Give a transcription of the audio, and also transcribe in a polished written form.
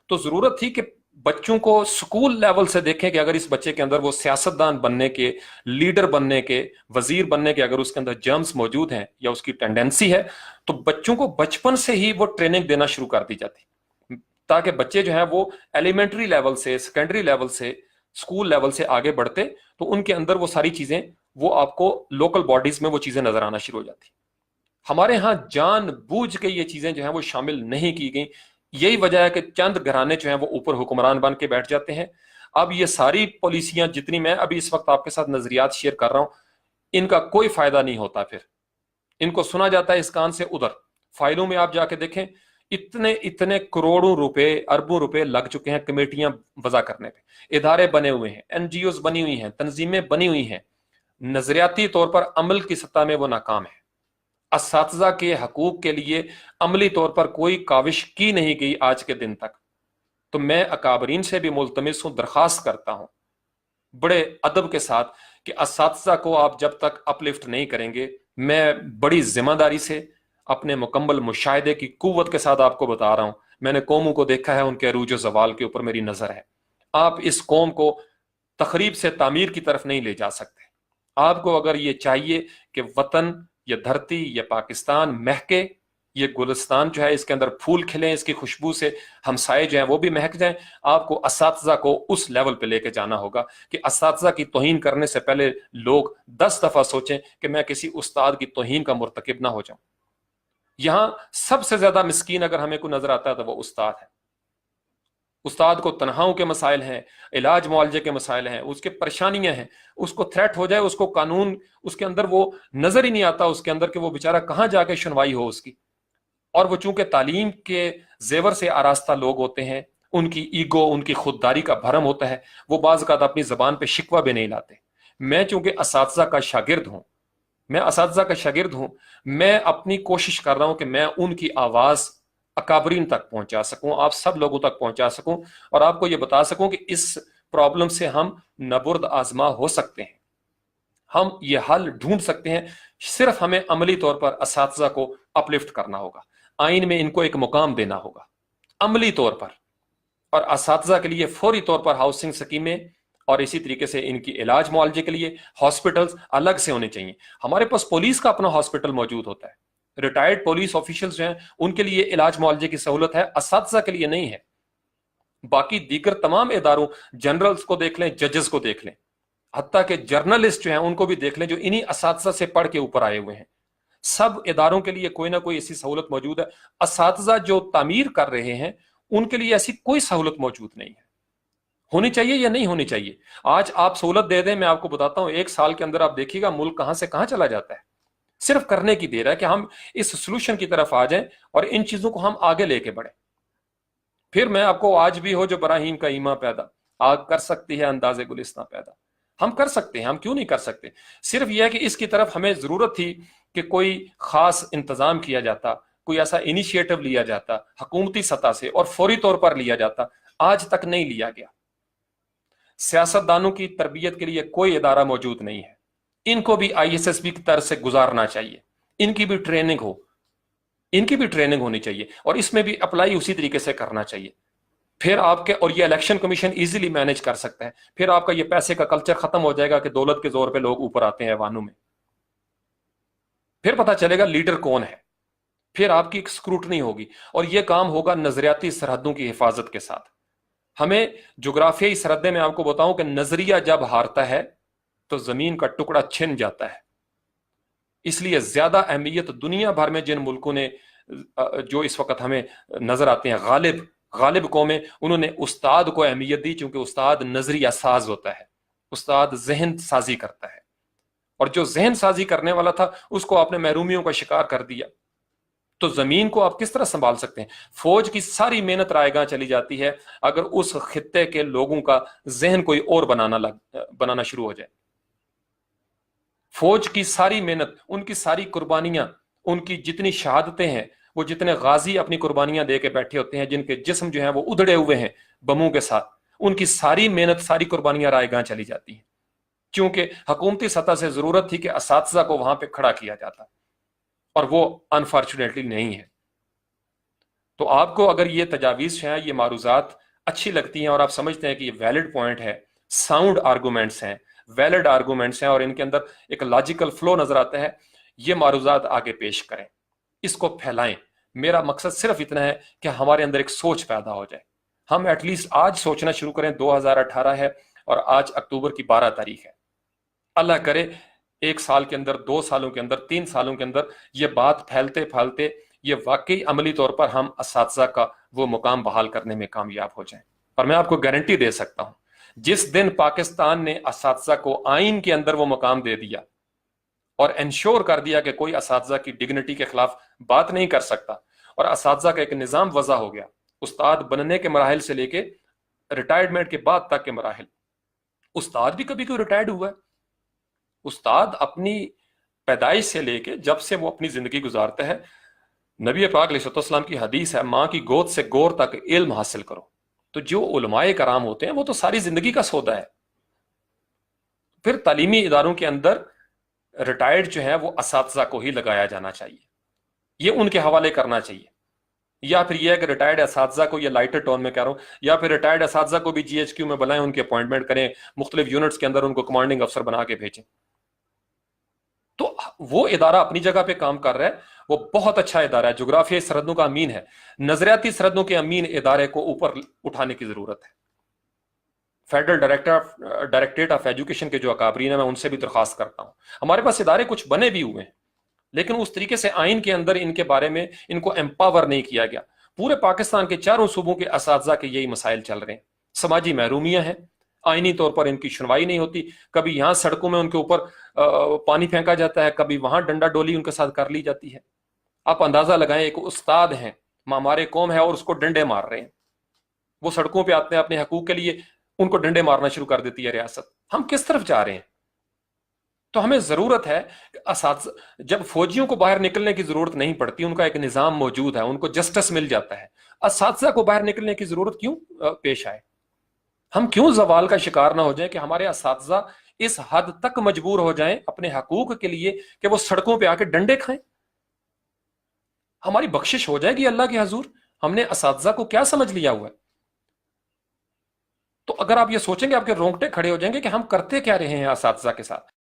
तो जरूरत थी कि बच्चों को स्कूल लेवल से देखें कि अगर इस बच्चे के अंदर वो सियासतदान बनने के, लीडर बनने के, वजीर बनने के अगर उसके अंदर जर्म्स मौजूद हैं या उसकी टेंडेंसी है, तो बच्चों को बचपन से ही वो ट्रेनिंग देना शुरू कर दी जाती, ताकि बच्चे जो है वो एलिमेंट्री लेवल से, सेकेंडरी लेवल से, स्कूल लेवल से आगे बढ़ते तो उनके अंदर वो सारी चीजें, वो आपको लोकल बॉडीज में वो चीजें नजर आना शुरू हो जाती। हमारे यहाँ जानबूझ के ये चीजें जो हैं वो शामिल नहीं की गई। यही वजह है कि चंद घराने जो हैं वो ऊपर हुक्मरान बन के बैठ जाते हैं। अब ये सारी पॉलिसियां जितनी मैं अभी इस वक्त आपके साथ नजरियात शेयर कर रहा हूं, इनका कोई फायदा नहीं होता। फिर इनको सुना जाता है इस कान से उधर। फाइलों में आप जाके देखें, इतने इतने करोड़ों रुपए, अरबों रुपए लग चुके हैं कमेटियां वजा करने पे, इदारे बने हुए हैं, एनजीओ बनी हुई हैं, तंजीमें बनी हुई हैं, नजरियाती तौर पर अमल की सतह में वो नाकाम है। असातिज़ा के हकूक के लिए अमली तौर पर कोई काविश की नहीं गई आज के दिन तक। तो मैं अकाबरीन से भी मुल्तमिस हूं, दरखास्त करता हूं बड़े अदब के साथ कि असातिज़ा को आप जब तक अपलिफ्ट नहीं करेंगे, मैं बड़ी जिम्मेदारी से अपने मुकम्मल मुशाहिदे की कुव्वत के साथ आपको बता रहा हूं। मैंने कौमों को देखा है, उनके अरूज व ज़वाल के ऊपर मेरी नजर है। आप इस कौम को तखरीब से तामीर की तरफ नहीं ले जा सकते। आपको अगर ये चाहिए कि वतन, ये धरती, ये पाकिस्तान महके, ये गुलिस्तान जो है इसके अंदर फूल खिलें, इसकी खुशबू से हमसाए जो हैं वो भी महक जाएं, आपको असातिज़ा को उस लेवल पे लेके जाना होगा कि असातिज़ा की तौहीन करने से पहले लोग 10 दफा सोचें कि मैं किसी उस्ताद की तौहीन का मुर्तकिब ना हो जाऊं। यहां सबसे ज्यादा मिस्कीन अगर हमें को नजर आता है तो वो उस्ताद है। उस्ताद को तनहाओं के मसाइल हैं, इलाज मुआवजे के मसाइल हैं, उसके परेशानियां हैं, उसको थ्रेट हो जाए, उसको कानून उसके अंदर वो नजर ही नहीं आता उसके अंदर कि वो बेचारा कहां जाके सुनवाई हो उसकी। और वो चूंकि तालीम के जेवर से आरास्ता लोग होते हैं, उनकी ईगो, उनकी खुददारी का भरम होता है, वो बाज़ औक़ात अपनी जबान पे शिकवा भी नहीं लाते। मैं चूंकि असातिज़ा का शागिर्द हूं, मैं असातिज़ा का शागिर्द हूं, मैं अपनी कोशिश कर रहा हूं कि मैं उनकी आवाज अकाबरीन तक पहुंचा सकूं, आप सब लोगों तक पहुंचा सकूं, और आपको यह बता सकूं कि इस प्रॉब्लम से हम नबुर्द आजमा हो सकते हैं, हम ये हल ढूंढ सकते हैं। सिर्फ हमें अमली तौर पर असातिज़ा को अपलिफ्ट करना होगा, आइन में इनको एक मुकाम देना होगा अमली तौर पर, और असातिज़ा के लिए फौरी तौर पर हाउसिंग स्कीमें और इसी तरीके से इनकी इलाज मुआवजे के लिए हॉस्पिटल्स अलग से होने चाहिए। हमारे पास पुलिस का अपना हॉस्पिटल मौजूद होता है, रिटायर्ड पुलिस ऑफिशियल्स जो हैं उनके लिए इलाज मुआवजे की सहूलत है, असातिज़ा के लिए नहीं है। बाकी दीगर तमाम इदारों, जनरल्स को देख लें, जजेस को देख लें, हत्ता के जर्नलिस्ट जो हैं उनको भी देख लें जो इन्हीं असातिज़ा से पढ़ के ऊपर आए हुए हैं, सब इदारों के लिए कोई ना कोई ऐसी सहूलत मौजूद है। असातिज़ा जो तामीर कर रहे हैं उनके लिए ऐसी कोई सहूलत मौजूद नहीं है। होनी चाहिए या नहीं होनी चाहिए? आज आप सहूलत दे दें, मैं आपको बताता हूं 1 साल के अंदर आप देखिएगा मुल्क कहां से कहां चला जाता है। सिर्फ करने की देर है कि हम इस सोल्यूशन की तरफ आ जाएं और इन चीजों को हम आगे लेके बढ़े। फिर मैं आपको, आज भी हो जो बराहीम का ईमा पैदा, आग कर सकती है अंदाजे गुलिस्तां पैदा। हम कर सकते हैं, हम क्यों नहीं कर सकते? सिर्फ यह है कि इसकी तरफ हमें जरूरत थी कि कोई खास इंतजाम किया जाता, कोई ऐसा इनिशिएटिव लिया जाता हुकूमती सतह से और फौरी तौर पर लिया जाता। आज तक नहीं लिया गया। सियासतदानों की तरबियत के लिए कोई इदारा मौजूद नहीं है, इनको भी ISSB की तरफ से गुजारना चाहिए, इनकी भी ट्रेनिंग हो, इनकी भी ट्रेनिंग होनी चाहिए और इसमें भी अप्लाई उसी तरीके से करना चाहिए। फिर आपके, और ये इलेक्शन कमीशन इजीली मैनेज कर सकता है। फिर आपका ये पैसे का कल्चर खत्म हो जाएगा कि दौलत के जोर पे लोग ऊपर आते हैं ऐवानों में। फिर पता चलेगा लीडर कौन है, फिर आपकी एक स्क्रूटनी होगी और यह काम होगा नजरियाती सरहदों की हिफाजत के साथ। हमें जोग्राफियाई सरहदें, मैं आपको बताऊं कि नजरिया जब हारता है तो जमीन का टुकड़ा छिन जाता है। इसलिए ज्यादा अहमियत दुनिया भर में जिन मुल्कों ने, जो इस वक्त हमें नजर आते हैं गालिब कौमें, उन्होंने उस्ताद को अहमियत दी, क्योंकि उस्ताद नजरिया साज होता है, उस्ताद जहन साजी करता है, और जो जहन साजी करने वाला था उसको आपने महरूमियों का शिकार कर दिया। तो जमीन को आप किस तरह संभाल सकते हैं? फौज की सारी मेहनत रायगां चली जाती है अगर उस खित्ते के लोगों का जहन कोई और बनाना शुरू हो जाए। फौज की सारी मेहनत, उनकी सारी कुर्बानियां, उनकी जितनी शहादतें हैं, वो जितने गाजी अपनी कुर्बानियां दे के बैठे होते हैं, जिनके जिस्म जो हैं वो उधड़े हुए हैं बमों के साथ, उनकी सारी मेहनत, सारी कुर्बानियां रायगां चली जाती हैं, क्योंकि हुकूमती सतह से जरूरत थी कि असातिज़ा को वहां पे खड़ा किया जाता, और वो अनफॉर्चुनेटली नहीं है। تو آپ کو اگر یہ تجاویز ہیں، یہ معروضات اچھی لگتی ہیں اور آپ سمجھتے ہیں کہ یہ ویلڈ پوائنٹ ہے، ساؤنڈ آرگومنٹس ہیں، ویلڈ آرگومنٹس ہیں، اور ان کے اندر ایک لاجیکل فلو نظر آتا ہے، یہ معروضات آگے پیش کریں، اس کو پھیلائیں۔ میرا مقصد صرف اتنا ہے کہ ہمارے اندر ایک سوچ پیدا ہو جائے، ہم ایٹ لیسٹ آج سوچنا شروع کریں۔ 2018 ہے اور آج اکتوبر کی 12 تاریخ ہے۔ اللہ کرے 1 سال کے اندر، 2 سالوں کے اندر، 3 سالوں کے اندر یہ بات پھیلتے پھیلتے یہ واقعی عملی طور پر ہم اساتذہ کا وہ مقام بحال کرنے میں کامیاب ہو جائیں۔ اور میں آپ کو گارنٹی دے سکتا ہوں، جس دن پاکستان نے اساتذہ کو آئین کے اندر وہ مقام دے دیا اور انشور کر دیا کہ کوئی اساتذہ کی ڈگنیٹی کے خلاف بات نہیں کر سکتا، اور اساتذہ کا ایک نظام وضع ہو گیا، استاد بننے کے مراحل سے لے کے ریٹائرمنٹ کے بعد تک کے مراحل۔ استاد بھی کبھی کوئی ریٹائرڈ ہوا ہے؟ استاد اپنی پیدائش سے لے کے جب سے وہ اپنی زندگی گزارتا ہے، نبی پاک علیہ السلام کی حدیث ہے، ماں کی گود سے گور تک علم حاصل کرو۔ تو جو علماء کرام ہوتے ہیں وہ تو ساری زندگی کا سودا ہے۔ پھر تعلیمی اداروں کے اندر ریٹائرڈ جو ہے وہ اساتذہ کو ہی لگایا جانا چاہیے، یہ ان کے حوالے کرنا چاہیے، یا پھر یہ ہے کہ ریٹائرڈ اساتذہ کو، یہ لائٹر ٹون میں کہہ رہا ہوں، یا پھر ریٹائرڈ اساتذہ کو بھی جی ایچ کیو میں بلائیں، ان کی اپوائنٹمنٹ کریں، مختلف یونٹس کے اندر ان کو کمانڈنگ افسر بنا کے بھیجیں۔ تو وہ ادارہ اپنی جگہ پہ کام کر رہا ہے، وہ بہت اچھا ادارہ ہے، جغرافیائی سرحدوں کا امین ہے، نظریاتی سرحدوں کے امین ادارے کو اوپر اٹھانے کی ضرورت ہے۔ فیڈرل ڈائریکٹریٹ آف ایجوکیشن کے جو اکابرین ہیں، میں ان سے بھی درخواست کرتا ہوں، ہمارے پاس ادارے کچھ بنے بھی ہوئے ہیں، لیکن اس طریقے سے آئین کے اندر ان کے بارے میں ان کو امپاور نہیں کیا گیا۔ پورے پاکستان کے 4 صوبوں کے اساتذہ کے یہی مسائل چل رہے ہیں، سماجی محرومیاں ہیں، آئینی طور پر ان کی سنوائی نہیں ہوتی، کبھی یہاں سڑکوں میں ان کے اوپر پانی پھینکا جاتا ہے، کبھی وہاں ڈنڈا ڈولی ان کے ساتھ کر لی جاتی ہے۔ آپ اندازہ لگائیں، ایک استاد ہیں، ہمارے قوم ہے، اور اس کو ڈنڈے مار رہے ہیں، وہ سڑکوں پہ آتے ہیں اپنے حقوق کے لیے، ان کو ڈنڈے مارنا شروع کر دیتی ہے ریاست۔ ہم کس طرف جا رہے ہیں؟ تو ہمیں ضرورت ہے کہ اساتذہ، جب فوجیوں کو باہر نکلنے کی ضرورت نہیں پڑتی، ان کا ایک نظام موجود ہے، ان کو جسٹس مل جاتا ہے، اساتذہ کو باہر نکلنے کی ضرورت کیوں پیش آئے؟ ہم کیوں زوال کا شکار نہ ہو جائیں کہ ہمارے اساتذہ اس حد تک مجبور ہو جائیں اپنے حقوق کے لیے کہ وہ سڑکوں پہ آ کے ڈنڈے کھائیں؟ ہماری بخشش ہو جائے گی اللہ کے حضور؟ ہم نے اساتذہ کو کیا سمجھ لیا ہوا ہے؟ تو اگر آپ یہ سوچیں گے، آپ کے رونگٹے کھڑے ہو جائیں گے کہ ہم کرتے کیا رہے ہیں اساتذہ کے ساتھ۔